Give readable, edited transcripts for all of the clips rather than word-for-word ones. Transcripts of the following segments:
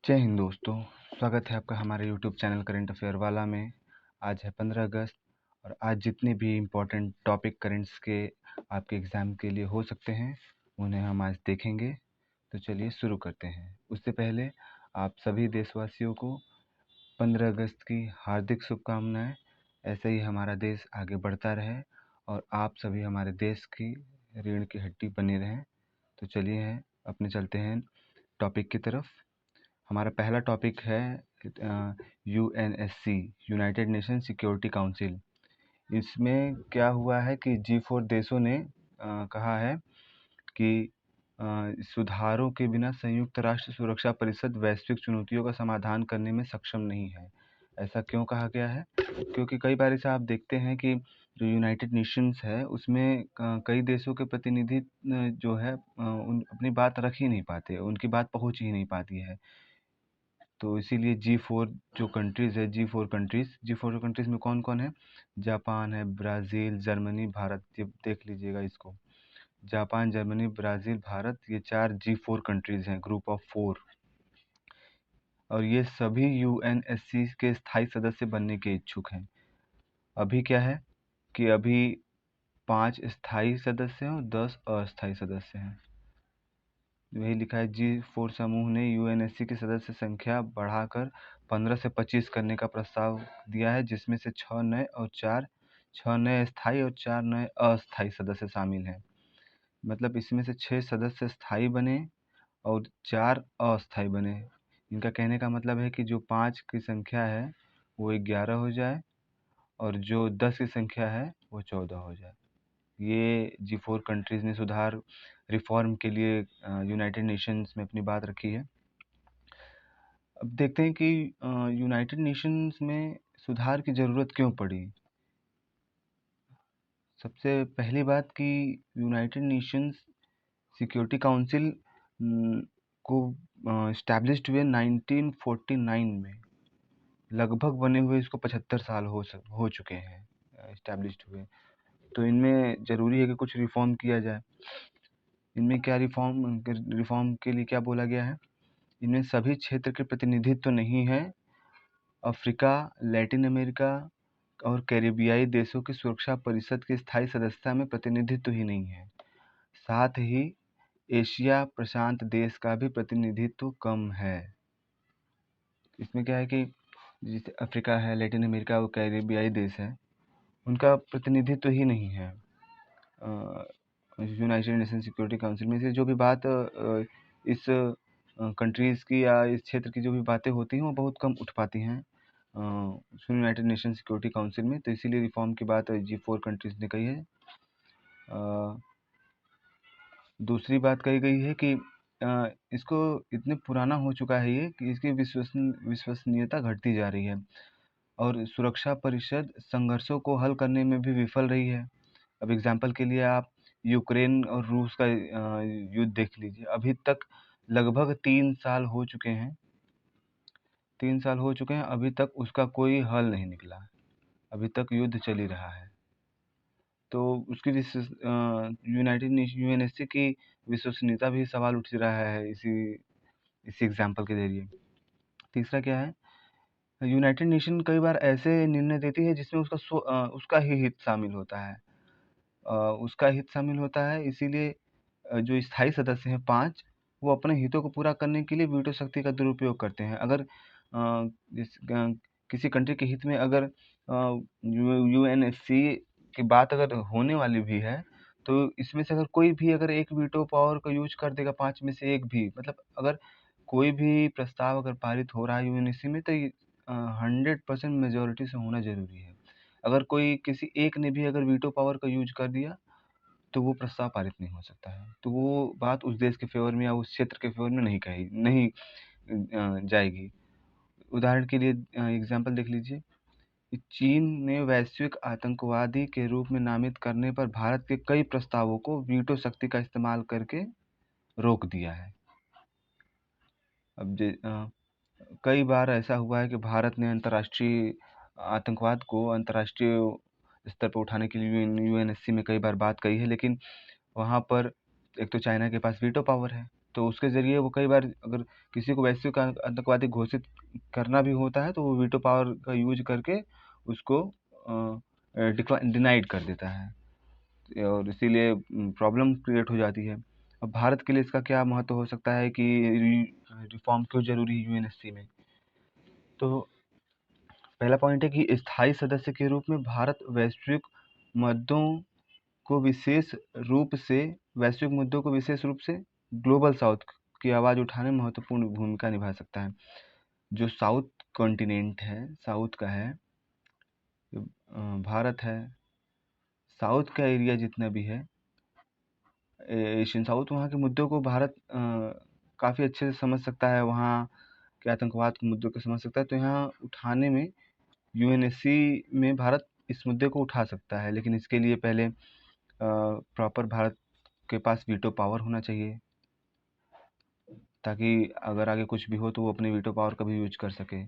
जय हिंद दोस्तों, स्वागत है आपका हमारे यूट्यूब चैनल करंट अफेयर वाला में। आज है 15 अगस्त और आज जितने भी इम्पोर्टेंट टॉपिक करंट्स के आपके एग्ज़ाम के लिए हो सकते हैं उन्हें हम आज देखेंगे। तो चलिए शुरू करते हैं। उससे पहले आप सभी देशवासियों को 15 अगस्त की हार्दिक शुभकामनाएं। ऐसे ही हमारा देश आगे बढ़ता रहे और आप सभी हमारे देश की रीढ़ की हड्डी बने रहें। तो चलिए अपने चलते हैं टॉपिक की तरफ। हमारा पहला टॉपिक है UNSC, United nation security council. इसमें क्या हुआ है कि G4 देशों ने कहा है कि सुधारों के बिना संयुक्त राष्ट्र सुरक्षा परिषद वैश्विक चुनौतियों का समाधान करने में सक्षम नहीं है। ऐसा क्यों कहा गया है? क्योंकि कई बार ऐसा आप देखते हैं कि जो यूनाइटेड नेशंस है उसमें कई देशों के प्रतिनिधि जो है अपनी बात रख ही नहीं पाते, उनकी बात पहुंच ही नहीं पाती है। तो इसीलिए G4 जो कंट्रीज़ है, जी फोर कंट्रीज़ में कौन कौन है? जापान है, ब्राज़ील, जर्मनी, भारत। ये देख लीजिएगा इसको। जापान, जर्मनी, ब्राज़ील, भारत, ये 4 G4 कंट्रीज़ हैं, ग्रुप ऑफ 4। और ये सभी यूएनएससी के स्थायी सदस्य बनने के इच्छुक हैं। अभी क्या है कि अभी 5 स्थायी सदस्य हैं और 10 अस्थायी सदस्य हैं। वही लिखा है, G4 समूह ने यूएनएससी की सदस्य संख्या बढ़ाकर 15 से 25 करने का प्रस्ताव दिया है, जिसमें से 6 नए स्थायी और 4 नए अस्थायी सदस्य शामिल हैं। मतलब इसमें से 6 सदस्य स्थायी बने और 4 अस्थायी बने। इनका कहने का मतलब है कि जो 5 की संख्या है वो 11 हो जाए और जो 10 की संख्या है वो 14 हो जाए। ये G4 कंट्रीज़ ने सुधार रिफॉर्म के लिए यूनाइटेड नेशंस में अपनी बात रखी है। अब देखते हैं कि यूनाइटेड नेशंस में सुधार की ज़रूरत क्यों पड़ी। सबसे पहली बात कि यूनाइटेड नेशंस सिक्योरिटी काउंसिल को इस्टेब्लिश्ड हुए 1949 में। लगभग बने हुए इसको 75 साल हो चुके हैं इस्टेब्लिश्ड हुए। तो इनमें ज़रूरी है कि कुछ रिफॉर्म किया जाए। इनमें क्या रिफॉर्म के लिए क्या बोला गया है? इनमें सभी क्षेत्र के प्रतिनिधित्व तो नहीं है। अफ्रीका, लैटिन अमेरिका और कैरिबियाई देशों की सुरक्षा परिषद की स्थायी सदस्यता में प्रतिनिधित्व ही नहीं है। साथ ही एशिया प्रशांत देश का भी प्रतिनिधित्व कम है। इसमें क्या है कि जैसे अफ्रीका है, लैटिन अमेरिका और कैरिबियाई देश है, उनका प्रतिनिधित्व ही नहीं है यूनाइटेड नेशन सिक्योरिटी काउंसिल में। से जो भी बात इस कंट्रीज़ की या इस क्षेत्र की जो भी बातें होती हैं वो बहुत कम उठ पाती हैं यूनाइटेड नेशन सिक्योरिटी काउंसिल में। तो इसीलिए रिफॉर्म की बात G4 कंट्रीज़ ने कही है। दूसरी बात कही गई है कि इसको इतने पुराना हो चुका है ये कि इसकी विश्वसनीयता घटती जा रही है और सुरक्षा परिषद संघर्षों को हल करने में भी विफल रही है। अब एग्जाम्पल के लिए आप यूक्रेन और रूस का युद्ध देख लीजिए। अभी तक लगभग 3 साल हो चुके हैं। 3 साल हो चुके हैं, अभी तक उसका कोई हल नहीं निकला। अभी तक युद्ध चल ही रहा है। तो उसकी यूनाइटेड नेशन यूएनएससी की विश्वसनीयता भी सवाल उठ रहा है इसी एग्जाम्पल के जरिए। तीसरा क्या है? यूनाइटेड नेशन कई बार ऐसे निर्णय देती है जिसमें उसका ही हित शामिल होता है। उसका हित शामिल होता है, इसीलिए जो स्थायी सदस्य हैं 5, वो अपने हितों को पूरा करने के लिए वीटो शक्ति का दुरुपयोग करते हैं। अगर किसी कंट्री के हित में अगर यूएनएससी की बात अगर होने वाली भी है, तो इसमें से अगर कोई भी अगर एक वीटो पावर का यूज कर देगा, 5 में से एक भी, मतलब अगर कोई भी प्रस्ताव अगर पारित हो रहा है यूएनएससी में, तो 100% मेजोरिटी से होना ज़रूरी है। अगर कोई किसी एक ने भी अगर वीटो पावर का यूज कर दिया तो वो प्रस्ताव पारित नहीं हो सकता है। तो वो बात उस देश के फ़ेवर में या उस क्षेत्र के फ़ेवर में नहीं जाएगी। उदाहरण के लिए एग्ज़ाम्पल देख लीजिए कि चीन ने वैश्विक आतंकवादी के रूप में नामित करने पर भारत के कई प्रस्तावों को वीटो शक्ति का इस्तेमाल करके रोक दिया है। अब कई बार ऐसा हुआ है कि भारत ने अंतर्राष्ट्रीय आतंकवाद को अंतर्राष्ट्रीय स्तर पर उठाने के लिए यूएनएससी में कई बार बात कही है, लेकिन वहाँ पर एक तो चाइना के पास वीटो पावर है, तो उसके ज़रिए वो कई बार अगर किसी को वैश्विक आतंकवादी घोषित करना भी होता है तो वो वीटो पावर का यूज़ करके उसको डिनाइड कर देता है और इसीलिए प्रॉब्लम क्रिएट हो जाती है। अब भारत के लिए इसका क्या महत्व हो सकता है कि रिफॉर्म क्यों ज़रूरी है यूएनएससी में? तो पहला पॉइंट है कि स्थायी सदस्य के रूप में भारत वैश्विक मुद्दों को विशेष रूप से ग्लोबल साउथ की आवाज़ उठाने में महत्वपूर्ण भूमिका निभा सकता है। जो साउथ कॉन्टिनेंट है, साउथ का है, भारत है, साउथ का एरिया जितना भी है, एशियन साउथ, वहाँ के मुद्दों को भारत काफ़ी अच्छे से समझ सकता है, वहाँ के आतंकवाद के मुद्दों को समझ सकता है, तो यहाँ उठाने में यूएनएससी में भारत इस मुद्दे को उठा सकता है, लेकिन इसके लिए पहले प्रॉपर भारत के पास वीटो पावर होना चाहिए, ताकि अगर आगे कुछ भी हो तो वो अपने वीटो पावर का भी यूज कर सके।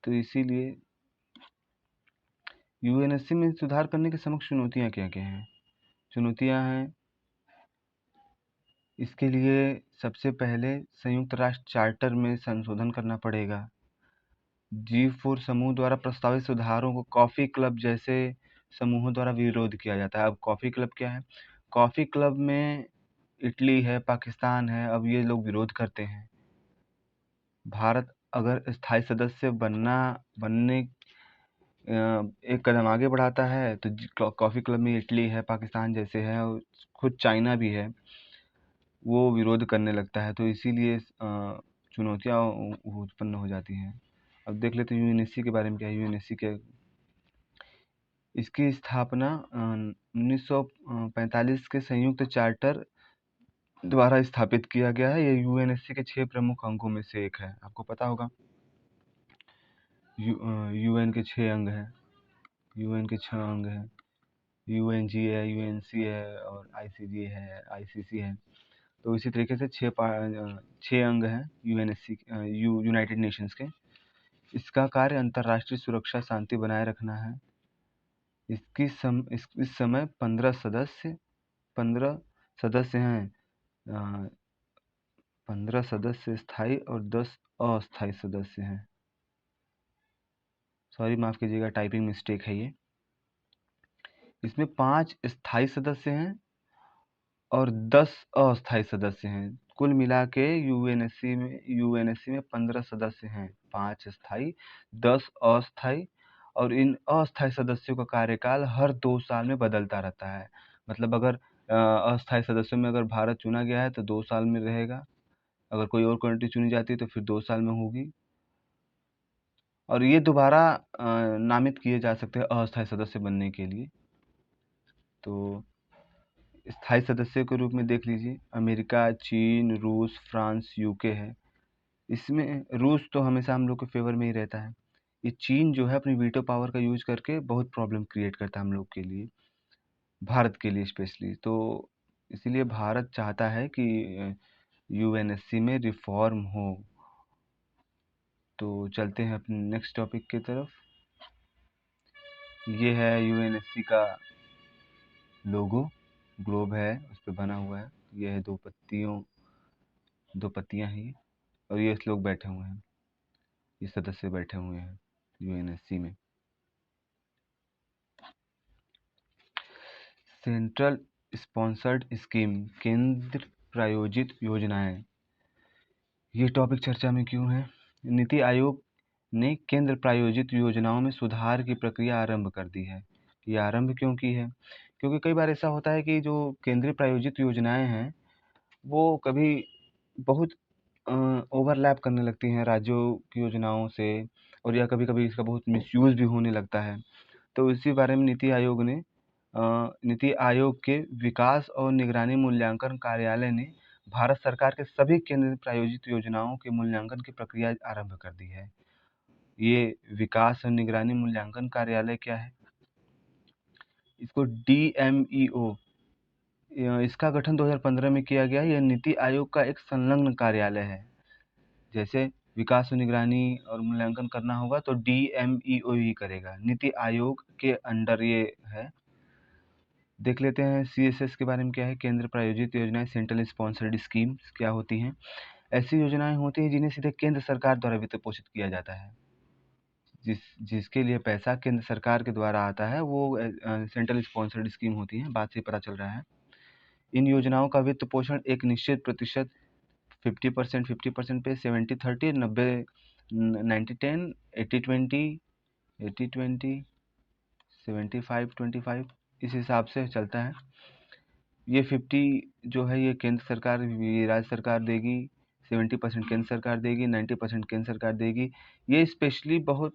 तो इसीलिए यूएनएससी में सुधार करने की समक्ष चुनौतियाँ क्या-क्या हैं? चुनौतियाँ हैं, इसके लिए सबसे पहले संयुक्त राष्ट्र चार्टर में संशोधन करना पड़ेगा। G4 समूह द्वारा प्रस्तावित सुधारों को कॉफ़ी क्लब जैसे समूहों द्वारा विरोध किया जाता है। अब कॉफ़ी क्लब क्या है? कॉफ़ी क्लब में इटली है, पाकिस्तान है, अब ये लोग विरोध करते हैं। भारत अगर स्थायी सदस्य बनने एक कदम आगे बढ़ाता है तो कॉफ़ी क्लब में इटली है, पाकिस्तान जैसे है और खुद चाइना भी है, वो विरोध करने लगता है, तो इसीलिए चुनौतियाँ उत्पन्न हो जाती हैं। अब देख लेते हैं यूएनएससी के बारे में क्या है। यूएनएससी क्या, इसकी स्थापना 1945 के संयुक्त चार्टर द्वारा स्थापित किया गया है। ये यूएनएससी के 6 प्रमुख अंगों में से एक है। आपको पता होगा यूएन के 6 अंग हैं। यूएन के 6 अंग हैं। यूएनजी है, यूएनसी है और आईसीजी है, आईसीसी है। तो इसी तरीके से 6 अंग हैं यूएनएससी यूनाइटेड नेशंस के। इसका कार्य अंतर्राष्ट्रीय सुरक्षा शांति बनाए रखना है। इस समय 15 सदस्य हैं। 15 सदस्य स्थायी और 10 अस्थायी सदस्य हैं। सॉरी, माफ़ कीजिएगा, टाइपिंग मिस्टेक है ये। इसमें 5 स्थायी सदस्य हैं और 10 अस्थायी सदस्य हैं। कुल मिला के यूएनएससी में 15 सदस्य हैं, 5 स्थायी, 10 अस्थायी, और इन अस्थायी सदस्यों का कार्यकाल हर 2 साल में बदलता रहता है। मतलब अगर अस्थायी सदस्यों में अगर भारत चुना गया है तो 2 साल में रहेगा, अगर कोई और कंट्री चुनी जाती है तो फिर 2 साल में होगी, और ये दोबारा नामित किए जा सकते हैं अस्थायी सदस्य बनने के लिए। तो स्थायी सदस्य के रूप में देख लीजिए, अमेरिका, चीन, रूस, फ्रांस, यूके है। इसमें रूस तो हमेशा हम लोग के फेवर में ही रहता है। ये चीन जो है अपनी वीटो पावर का यूज करके बहुत प्रॉब्लम क्रिएट करता है हम लोग के लिए, भारत के लिए स्पेशली। तो इसीलिए भारत चाहता है कि यूएनएससी में रिफॉर्म हो। तो चलते हैं अपने नेक्स्ट टॉपिक की तरफ। ये है यूएनएससी का लोगो, ग्लोब है, उस पर बना हुआ है। ये है 2 पत्तियां हैं ये, और ये लोग बैठे हुए हैं, ये सदस्य बैठे हुए हैं यूएनएससी में। सेंट्रल स्पॉन्सर्ड स्कीम, केंद्र प्रायोजित योजनाएं, ये टॉपिक चर्चा में क्यों है? नीति आयोग ने केंद्र प्रायोजित योजनाओं में सुधार की प्रक्रिया आरंभ कर दी है। ये आरंभ क्यों की है? क्योंकि कई बार ऐसा होता है कि जो केंद्रीय प्रायोजित योजनाएं हैं वो कभी बहुत ओवरलैप करने लगती हैं राज्यों की योजनाओं से, और या कभी-कभी इसका बहुत मिसयूज़ भी होने लगता है। तो इसी बारे में नीति आयोग के विकास और निगरानी मूल्यांकन कार्यालय ने भारत सरकार के सभी केंद्र प्रायोजित योजनाओं के मूल्यांकन की प्रक्रिया आरंभ कर दी है। ये विकास और निगरानी मूल्यांकन कार्यालय क्या है? इसको डीएमईओ, इसका गठन 2015 में किया गया है। यह नीति आयोग का एक संलग्न कार्यालय है। जैसे विकास और निगरानी और मूल्यांकन करना होगा तो डीएमईओ ही करेगा। नीति आयोग के अंडर ये है। देख लेते हैं CSS के बारे में क्या है। केंद्र प्रायोजित योजनाएं, सेंट्रल स्पॉन्सर्ड स्कीम्स क्या होती हैं? ऐसी योजनाएं होती हैं जिन्हें सीधे केंद्र सरकार द्वारा वित्त पोषित किया जाता है। जिसके लिए पैसा केंद्र सरकार के द्वारा आता है वो सेंट्रल स्पॉन्सर्ड स्कीम होती है। बात से पता चल रहा है। इन योजनाओं का वित्त पोषण एक निश्चित प्रतिशत 50% पे 70-30, 90-10, 80-20, 80-20, 75-25 इस हिसाब से चलता है। ये 50 जो है ये केंद्र सरकार, ये राज्य सरकार देगी, 70% केंद्र सरकार देगी, 90% केंद्र सरकार देगी। ये स्पेशली बहुत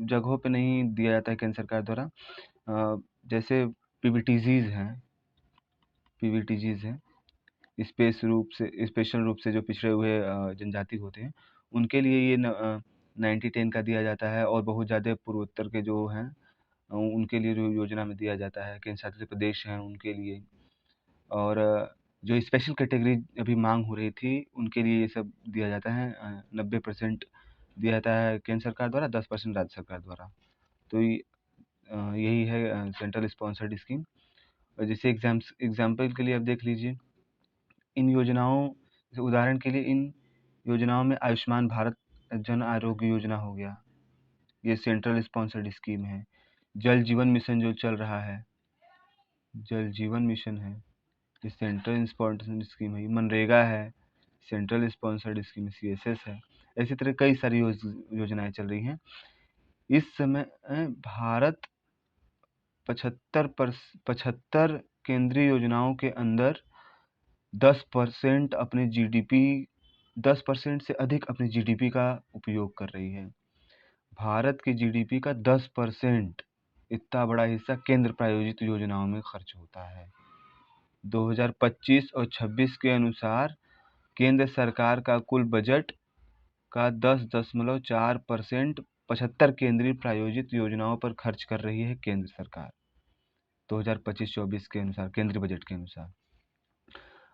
जगहों पे नहीं दिया जाता है केंद्र सरकार द्वारा। जैसे पीवीटीजीज हैं, स्पेशल रूप से जो पिछड़े हुए जनजाति होते हैं उनके लिए ये 90-10 का दिया जाता है। और बहुत ज़्यादा पूर्वोत्तर के जो हैं उनके लिए जो योजना में दिया जाता है, केंद्र शासित प्रदेश हैं उनके लिए। और जो स्पेशल कैटेगरी अभी मांग हो रही थी उनके लिए ये सब दिया जाता है। 90% दिया जाता है केंद्र सरकार द्वारा, 10% राज्य सरकार द्वारा। तो यही है सेंट्रल स्पॉन्सर्ड स्कीम। और जैसे एग्जाम्पल के लिए आप देख लीजिए, इन योजनाओं जैसे उदाहरण के लिए इन योजनाओं में आयुष्मान भारत जन आरोग्य योजना हो गया, ये सेंट्रल स्पॉन्सर्ड स्कीम है। जल जीवन मिशन जो चल रहा है, जल जीवन मिशन है, ये सेंट्रल स्पॉन्सर्ड स्कीम है। मनरेगा है, सेंट्रल स्पॉन्सर्ड स्कीम, CSS है। इसी तरह कई सारी योजनाएं चल रही हैं। इस समय भारत 75 केंद्रीय योजनाओं के अंदर 10% अपने GDP 10% से अधिक अपने GDP का उपयोग कर रही है। भारत की GDP का 10% इतना बड़ा हिस्सा केंद्र प्रायोजित योजनाओं में खर्च होता है। 2025 और 26 के अनुसार केंद्र सरकार का कुल बजट का 10.4% 75 केंद्रीय प्रायोजित योजनाओं पर खर्च कर रही है केंद्र सरकार, 2025-24 के अनुसार, केंद्रीय बजट के अनुसार।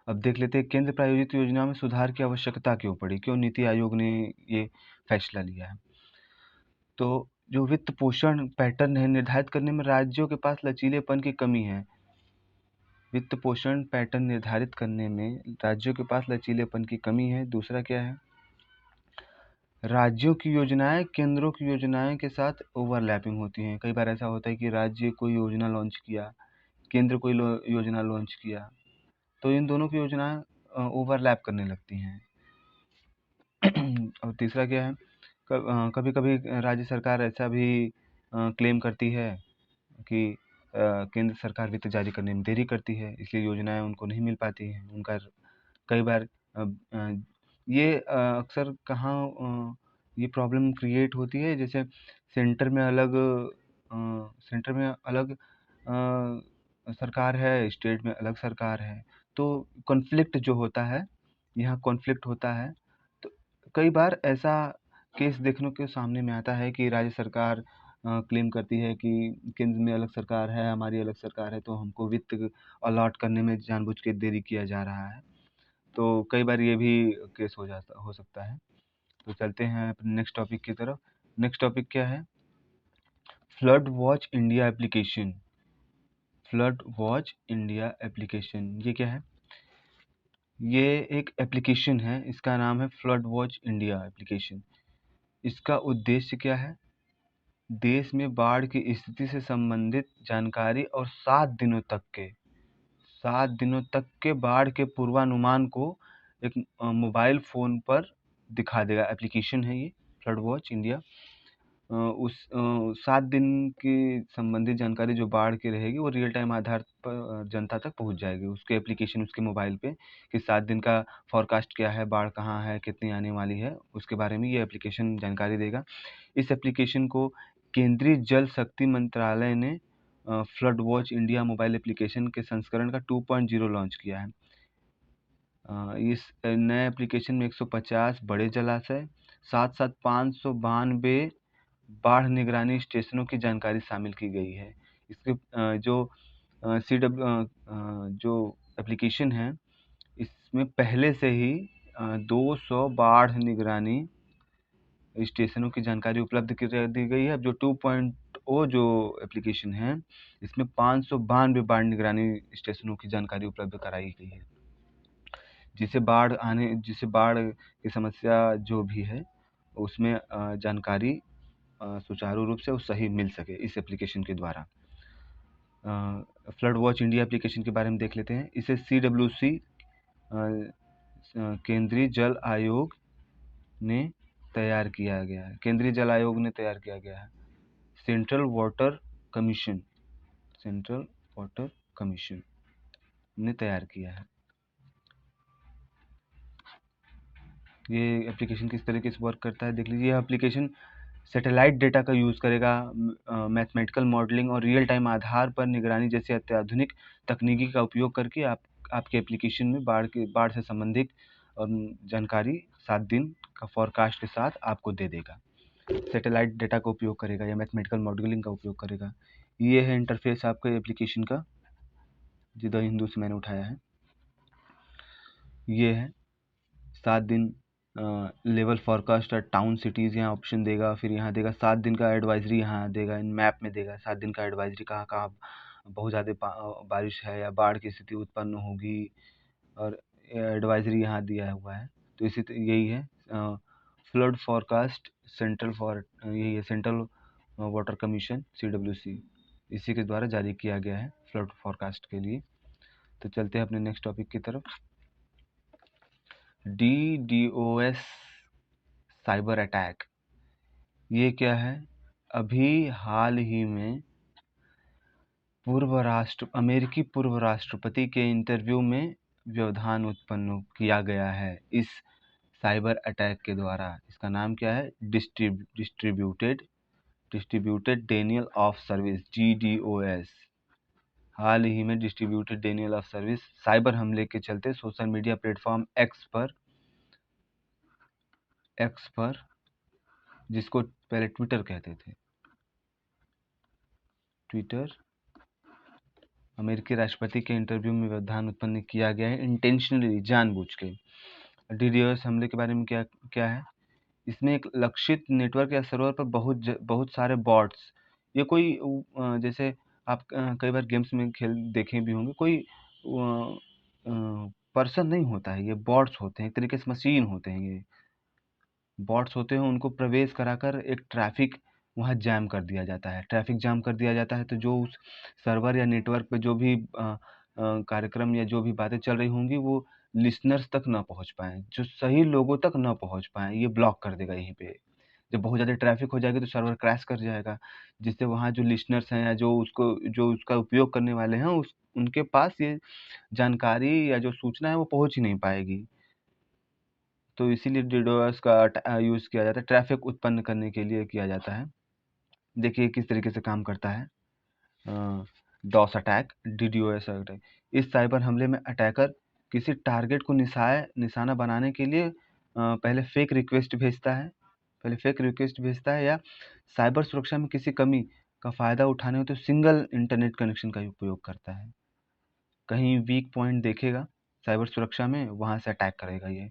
अब देख लेते हैं केंद्र प्रायोजित योजनाओं में सुधार की आवश्यकता क्यों पड़ी, क्यों नीति आयोग ने ये फैसला लिया है। तो जो वित्त पोषण पैटर्न है निर्धारित करने में राज्यों के पास लचीलेपन की कमी है। वित्त पोषण पैटर्न निर्धारित करने में राज्यों के पास लचीलेपन की कमी है। दूसरा क्या है, राज्यों की योजनाएं केंद्रों की योजनाएं के साथ ओवरलैपिंग होती हैं। कई बार ऐसा होता है कि राज्य कोई योजना लॉन्च किया, केंद्र कोई योजना लॉन्च किया, तो इन दोनों की योजनाएं ओवरलैप करने लगती हैं। और तीसरा क्या है, कभी कभी राज्य सरकार ऐसा भी क्लेम करती है कि केंद्र सरकार वित्त जारी करने में देरी करती है, इसलिए योजनाएं उनको नहीं मिल पाती हैं। उनका कई बार ये अक्सर कहाँ ये प्रॉब्लम क्रिएट होती है, जैसे सेंटर में अलग सरकार है, स्टेट में अलग सरकार है, तो कॉन्फ्लिक्ट जो होता है, यहाँ कॉन्फ्लिक्ट होता है। तो कई बार ऐसा केस देखने के सामने में आता है कि राज्य सरकार क्लेम करती है कि केंद्र में अलग सरकार है, हमारी अलग सरकार है, तो हमको वित्त अलॉट करने में जानबूझ के देरी किया जा रहा है। तो कई बार ये भी केस हो सकता है। तो चलते हैं अपने नेक्स्ट टॉपिक की तरफ। नेक्स्ट टॉपिक क्या है, flood watch India application. Flood watch India application ये क्या है? ये एक एप्लीकेशन है, इसका नाम है फ्लड वॉच इंडिया एप्लीकेशन। इसका उद्देश्य क्या है, देश में बाढ़ की स्थिति से संबंधित जानकारी और 7 दिनों तक के बाढ़ के पूर्वानुमान को एक मोबाइल फ़ोन पर दिखा देगा। एप्लीकेशन है ये फ्लड वॉच इंडिया। उस 7 दिन की संबंधित जानकारी जो बाढ़ की रहेगी वो रियल टाइम आधार पर जनता तक पहुंच जाएगी। उसके एप्लीकेशन, उसके मोबाइल पे कि 7 दिन का फोरकास्ट क्या है, बाढ़ कहाँ है, कितनी आने वाली है, उसके बारे में ये एप्लीकेशन जानकारी देगा। इस एप्लीकेशन को केंद्रीय जल शक्ति मंत्रालय ने flood watch India mobile application के संस्करण का 2.0 लॉन्च किया है। इस नए एप्लीकेशन में 150 बड़े जलाशय, साथ 592 बाढ़ निगरानी स्टेशनों की जानकारी शामिल की गई है। इसके जो एप्लीकेशन है, इसमें पहले से ही 200 बाढ़ निगरानी स्टेशनों की जानकारी उपलब्ध करा दी गई है। अब जो 2.0 जो एप्लीकेशन है, इसमें 592 बाढ़ निगरानी स्टेशनों की जानकारी उपलब्ध कराई गई है, जिससे बाढ़ की समस्या जो भी है उसमें जानकारी सुचारू रूप से और सही मिल सके इस एप्लीकेशन के द्वारा। फ्लड वॉच इंडिया एप्लीकेशन के बारे में देख लेते हैं। इसे CWC केंद्रीय जल आयोग ने तैयार किया गया है। केंद्रीय जल आयोग ने तैयार किया गया है। सेंट्रल वाटर कमीशन ने तैयार किया है। ये एप्लीकेशन किस तरीके से वर्क करता है देख लीजिए। यह एप्लीकेशन सैटेलाइट डेटा का यूज़ करेगा, मैथमेटिकल मॉडलिंग और रियल टाइम आधार पर निगरानी जैसे अत्याधुनिक तकनीकी का उपयोग करके आपके एप्लीकेशन में बाढ़ से संबंधित जानकारी 7 दिन का फोरकास्ट के साथ आपको दे देगा। सैटेलाइट डेटा का उपयोग करेगा या मैथमेटिकल मॉडलिंग का उपयोग करेगा। ये है इंटरफेस आपके एप्लीकेशन का, जो द हिंदू से मैंने उठाया है। ये है 7 दिन लेवल फॉरकास्ट और टाउन सिटीज़ यहाँ ऑप्शन देगा। फिर यहाँ देगा 7 दिन का एडवाइजरी, यहाँ देगा इन मैप में देगा 7 दिन का एडवाइजरी, कहाँ कहाँ बहुत ज़्यादा बारिश है या बाढ़ की स्थिति उत्पन्न होगी, और एडवाइजरी यहाँ दिया हुआ है। तो यही है फ्लड फॉरकास्ट यही है सेंट्रल वाटर कमीशन CWC, इसी के द्वारा जारी किया गया है फ्लड फॉरकास्ट के लिए। तो चलते हैं अपने नेक्स्ट टॉपिक की तरफ। DDoS साइबर अटैक, ये क्या है? अभी हाल ही में अमेरिकी पूर्व राष्ट्रपति के इंटरव्यू में व्यवधान उत्पन्न किया गया है इस साइबर अटैक के द्वारा। इसका नाम क्या है? Distributed Daniel of service, DDoS। हाल ही में distributed Daniel of service cyber हमले के चलते सोशल मीडिया प्लेटफॉर्म एक्स पर, जिसको पहले ट्विटर कहते थे, अमेरिकी राष्ट्रपति के इंटरव्यू में व्यवधान उत्पन्न किया गया है इंटेंशनली, जानबूझ के। DDoS हमले के बारे में क्या है? इसमें एक लक्षित नेटवर्क या सर्वर पर बहुत सारे बॉट्स, ये कोई जैसे आप कई बार गेम्स में खेल देखे भी होंगे, कोई पर्सन नहीं होता है, ये बॉट्स होते हैं, एक तरीके से मशीन होते हैं। ये बॉट्स होते हैं, उनको प्रवेश कराकर एक ट्रैफिक वहाँ जैम कर दिया जाता है। ट्रैफिक जाम कर दिया जाता है तो जो उस सर्वर या नेटवर्क पे जो भी कार्यक्रम या जो भी बातें चल रही होंगी वो लिसनर्स तक ना पहुँच पाएँ, जो सही लोगों तक ना पहुँच पाएँ, ये ब्लॉक कर देगा यहीं पे। जब बहुत ज़्यादा ट्रैफिक हो जाएगी तो सर्वर क्रैश कर जाएगा, जिससे वहाँ जो लिसनर्स हैं या जो उसका उपयोग करने वाले हैं उनके पास ये जानकारी या जो सूचना है वो पहुँच ही नहीं पाएगी। तो इसीलिए DDoS का यूज़ किया जाता है, ट्रैफिक उत्पन्न करने के लिए किया जाता है। देखिए किस तरीके से काम करता है DOS अटैक, DDoS अटैक। इस साइबर हमले में अटैकर किसी टारगेट को निशाना बनाने के लिए पहले फेक रिक्वेस्ट भेजता है या साइबर सुरक्षा में किसी कमी का फ़ायदा उठाने हो तो सिंगल इंटरनेट कनेक्शन का उपयोग करता है। कहीं वीक पॉइंट देखेगा साइबर सुरक्षा में, वहाँ से अटैक करेगा ये,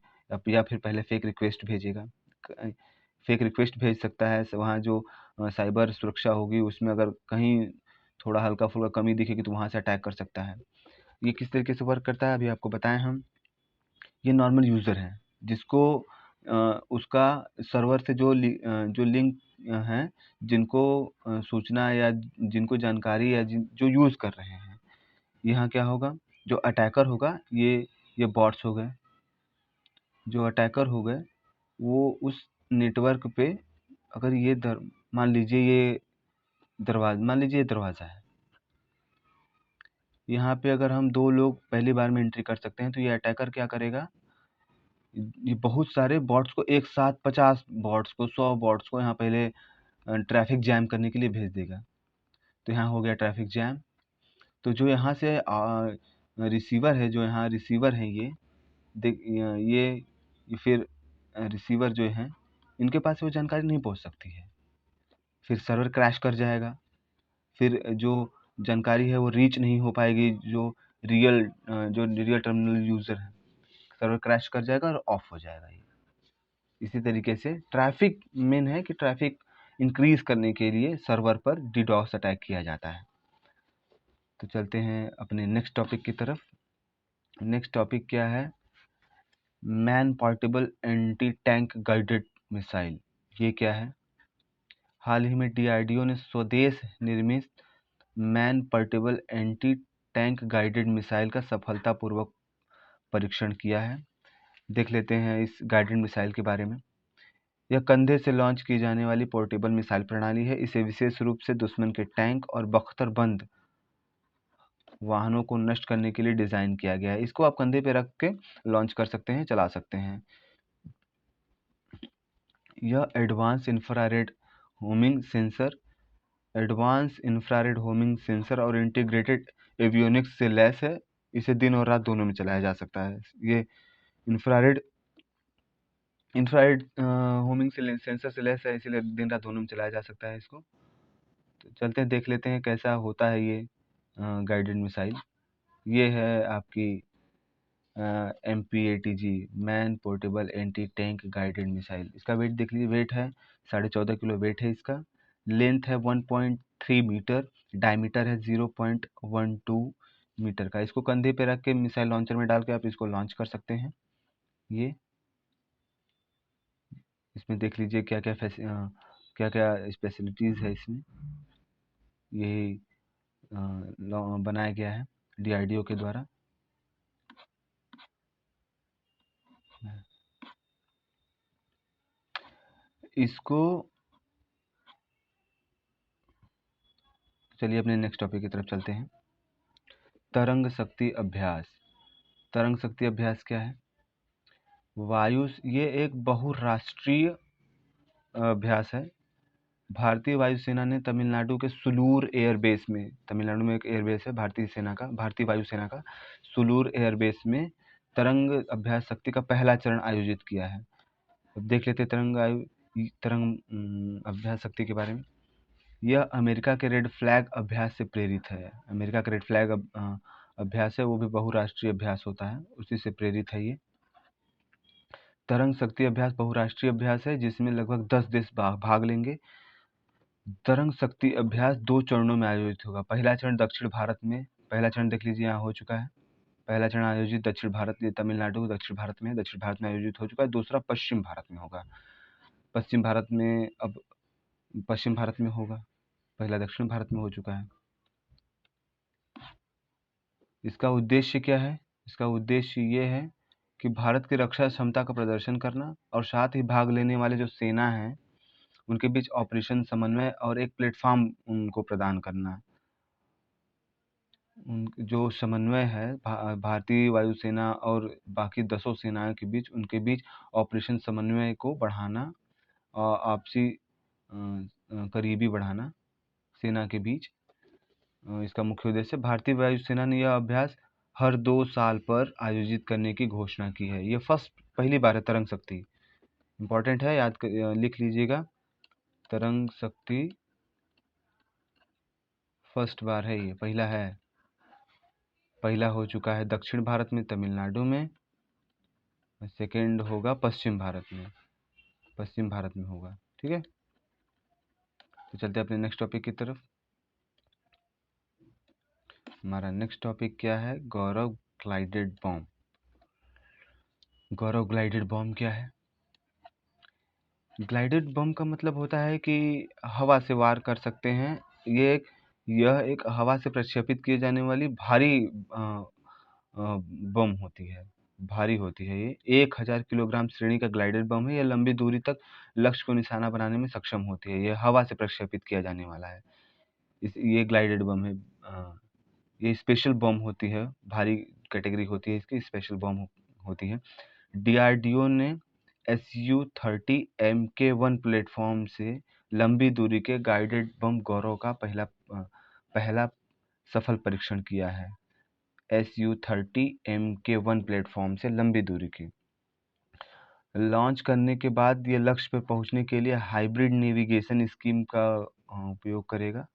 या फिर पहले फेक रिक्वेस्ट भेजेगा। फेक रिक्वेस्ट भेज सकता है, वहाँ जो साइबर सुरक्षा होगी उसमें अगर कहीं थोड़ा हल्का-फुल्का कमी दिखेगी तो वहाँ से अटैक कर सकता है। ये किस तरीके से वर्क करता है अभी आपको बताएँ हम। ये नॉर्मल यूज़र है जिसको उसका सर्वर से जो लिंक हैं, जिनको सूचना या जिनको जानकारी या जो यूज़ कर रहे हैं, यहाँ क्या होगा, जो अटैकर होगा ये बॉट्स हो गए। जो अटैकर हो गए वो उस नेटवर्क पे अगर मान लीजिए ये दरवाज़ा है। यहाँ पे अगर हम 2 लोग पहली बार में एंट्री कर सकते हैं तो ये अटैकर क्या करेगा, ये बहुत सारे बॉट्स को एक साथ 50 बॉट्स को 100 बॉट्स को यहाँ पहले ट्रैफिक जैम करने के लिए भेज देगा। तो यहाँ हो गया ट्रैफिक जैम। तो जो यहाँ से रिसीवर है, जो यहाँ रिसीवर है ये फिर रिसीवर जो हैं इनके पास वो जानकारी नहीं पहुँच सकती है। फिर सर्वर क्रैश कर जाएगा। फिर जो जानकारी है वो रीच नहीं हो पाएगी, जो रियल टर्मिनल यूज़र है, सर्वर क्रैश कर जाएगा और ऑफ हो जाएगा ये। इसी तरीके से ट्रैफिक मेन है कि ट्रैफिक इंक्रीज करने के लिए सर्वर पर डीडोस अटैक किया जाता है। तो चलते हैं अपने नेक्स्ट टॉपिक की तरफ। नेक्स्ट टॉपिक क्या है? Man portable anti tank guided missile. ये क्या है? हाल ही में डीआरडीओ ने स्वदेश निर्मित man portable anti tank guided missile का सफलतापूर्वक परीक्षण किया है। देख लेते हैं इस गाइडेड मिसाइल के बारे में। यह कंधे से लॉन्च की जाने वाली पोर्टेबल मिसाइल प्रणाली है। इसे विशेष रूप से दुश्मन के टैंक और बख्तरबंद वाहनों को नष्ट करने के लिए डिज़ाइन किया गया है। इसको आप कंधे पे रख के लॉन्च कर सकते हैं, चला सकते हैं। यह एडवांस इंफ्रारेड होमिंग सेंसर और इंटीग्रेटेड एवियोनिक्स से लैस है। इसे दिन और रात दोनों में चलाया जा सकता है। ये इंफ्रारेड इंफ्रारेड होमिंग सेंसर से लैस है, इसीलिए दिन रात दोनों में चलाया जा सकता है इसको। तो चलते हैं देख लेते हैं कैसा होता है ये गाइडेड मिसाइल। ये है आपकी MPATG man portable anti tank guided missile. इसका वेट देख लीजिए, वेट है 14.5 किलो वेट है इसका। लेंथ है 1.3 मीटर, डायमीटर है 0.12 मीटर का। इसको कंधे पे रख के मिसाइल लॉन्चर में डाल के आप इसको लॉन्च कर सकते हैं। ये इसमें देख लीजिए क्या क्या क्या स्पेशलिटीज़ है इसमें। यही बनाया गया है DRDO के द्वारा। इसको चलिए अपने नेक्स्ट टॉपिक की तरफ चलते हैं। तरंग शक्ति अभ्यास। तरंग शक्ति अभ्यास क्या है? ये एक बहुराष्ट्रीय अभ्यास है। भारतीय वायुसेना ने तमिलनाडु के सुलूर एयरबेस में, तमिलनाडु में एक एयरबेस है भारतीय वायुसेना का सुलूर एयरबेस में तरंग अभ्यास शक्ति का पहला चरण आयोजित किया है। अब देख लेते हैं तरंग अभ्यास शक्ति के बारे में। यह अमेरिका के रेड फ्लैग अभ्यास से प्रेरित है। अमेरिका का रेड फ्लैग अभ्यास है, वो भी बहुराष्ट्रीय अभ्यास होता है, उसी से प्रेरित है ये। तरंग शक्ति अभ्यास बहुराष्ट्रीय अभ्यास है जिसमें लगभग 10 देश भाग लेंगे। तरंग शक्ति अभ्यास 2 चरणों में आयोजित होगा। पहला चरण दक्षिण भारत में, पहला चरण देख लीजिए यहाँ हो चुका है। पहला चरण आयोजित दक्षिण भारत, तमिलनाडु दक्षिण भारत में आयोजित हो चुका है। दूसरा पश्चिम भारत में होगा। पश्चिम भारत में होगा। पहला दक्षिण भारत में हो चुका है। इसका उद्देश्य क्या है? इसका उद्देश्य ये है कि भारत की रक्षा क्षमता का प्रदर्शन करना और साथ ही भाग लेने वाले जो सेना है उनके बीच ऑपरेशन समन्वय और एक प्लेटफॉर्म उनको प्रदान करना। जो समन्वय है भारतीय वायुसेना और बाकी 10 सेनाओं के बीच, उनके बीच ऑपरेशन समन्वय को बढ़ाना और आपसी करीबी बढ़ाना सेना के बीच, इसका मुख्य उद्देश्य। भारतीय वायुसेना ने यह अभ्यास हर 2 साल पर आयोजित करने की घोषणा की है। ये पहली बार है तरंग शक्ति। इम्पोर्टेंट है, लिख लीजिएगा। तरंग शक्ति फर्स्ट बार है, ये पहला है। पहला हो चुका है दक्षिण भारत में तमिलनाडु में, सेकेंड होगा पश्चिम भारत में होगा। ठीक है, तो चलते हैं अपने नेक्स्ट टॉपिक की तरफ। हमारा नेक्स्ट टॉपिक क्या है? गौरव ग्लाइडेड बॉम्ब। गौरव ग्लाइडेड बॉम्ब क्या है? ग्लाइडेड बम का मतलब होता है कि हवा से वार कर सकते हैं। यह एक हवा से प्रक्षेपित किए जाने वाली भारी बम होती है, भारी होती है। ये 1000 किलोग्राम श्रेणी का ग्लाइडेड बम है। यह लंबी दूरी तक लक्ष्य को निशाना बनाने में सक्षम होती है। यह हवा से प्रक्षेपित किया जाने वाला है। ये ग्लाइडेड बम है। ये स्पेशल बम होती है, भारी कैटेगरी होती है इसकी, स्पेशल बम होती है। DRDO ने SU-30 Mk1 प्लेटफॉर्म से लंबी दूरी के गाइडेड बम गौरव का पहला सफल परीक्षण किया है। SU-30 Mk1 प्लेटफॉर्म से लंबी दूरी की लॉन्च करने के बाद ये लक्ष्य पर पहुंचने के लिए हाइब्रिड नेविगेशन स्कीम का उपयोग करेगा।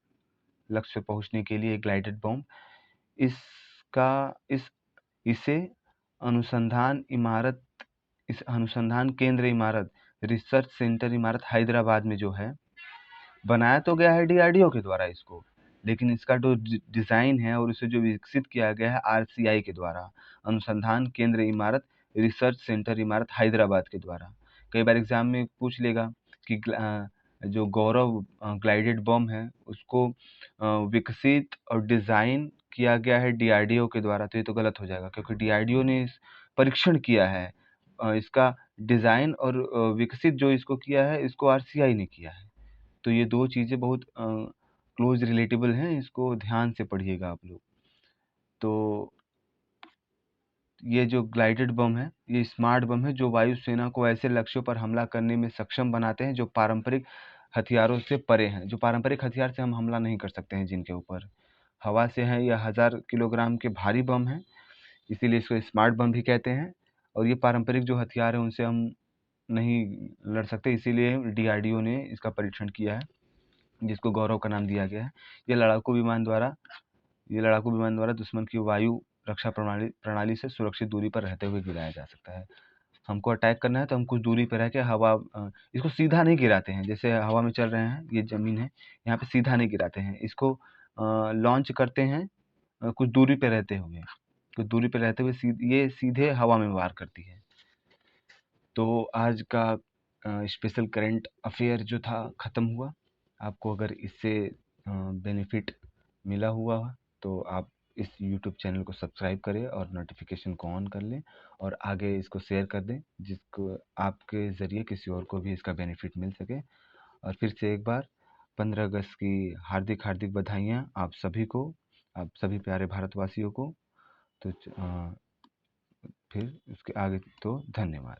लक्ष्य पर पहुंचने के लिए ग्लाइडेड बम इसे अनुसंधान केंद्र इमारत रिसर्च सेंटर इमारत हैदराबाद में जो है, बनाया तो गया है डीआरडीओ के द्वारा इसको, लेकिन इसका जो डिज़ाइन है और इसे जो विकसित किया गया है आरसीआई के द्वारा, अनुसंधान केंद्र इमारत रिसर्च सेंटर इमारत हैदराबाद के द्वारा। कई बार एग्जाम में पूछ लेगा कि जो गौरव ग्लाइडेड बम है उसको विकसित और डिज़ाइन किया गया है डीआरडीओ के द्वारा, तो ये तो गलत हो जाएगा क्योंकि डीआरडीओ ने इस परीक्षण किया है। इसका डिज़ाइन और विकसित जो इसको किया है इसको आरसीआई ने किया है। तो ये 2 चीज़ें बहुत क्लोज़ रिलेटेबल हैं, इसको ध्यान से पढ़िएगा आप लोग। तो ये जो ग्लाइडेड बम है, ये स्मार्ट बम है जो वायुसेना को ऐसे लक्ष्यों पर हमला करने में सक्षम बनाते हैं जो पारंपरिक हथियारों से परे हैं, जो पारंपरिक हथियार से हम हमला नहीं कर सकते हैं जिनके ऊपर। हवा से हैं, ये 1000 किलोग्राम के भारी बम हैं, इसीलिए इसको स्मार्ट बम भी कहते हैं। और ये पारंपरिक जो हथियार हैं उनसे हम नहीं लड़ सकते, इसीलिए डीआरडीओ ने इसका परीक्षण किया है, जिसको गौरव का नाम दिया गया है। ये लड़ाकू विमान द्वारा दुश्मन की वायु रक्षा प्रणाली से सुरक्षित दूरी पर रहते हुए गिराया जा सकता है। हमको अटैक करना है तो हम कुछ दूरी पर रह के इसको सीधा नहीं गिराते हैं, जैसे हवा में चल रहे हैं, ये ज़मीन है, यहाँ पे सीधा नहीं गिराते हैं, इसको लॉन्च करते हैं कुछ दूरी पे रहते हुए, ये सीधे हवा में वार करती है। तो आज का स्पेशल करंट अफेयर जो था ख़त्म हुआ। आपको अगर इससे बेनिफिट मिला हुआ तो आप इस यूट्यूब चैनल को सब्सक्राइब करें और नोटिफिकेशन को ऑन कर लें और आगे इसको शेयर कर दें, जिसको आपके ज़रिए किसी और को भी इसका बेनिफिट मिल सके। और फिर से एक बार 15 अगस्त की हार्दिक हार्दिक बधाइयाँ आप सभी को, आप सभी प्यारे भारतवासियों को। तो फिर इसके आगे तो धन्यवाद।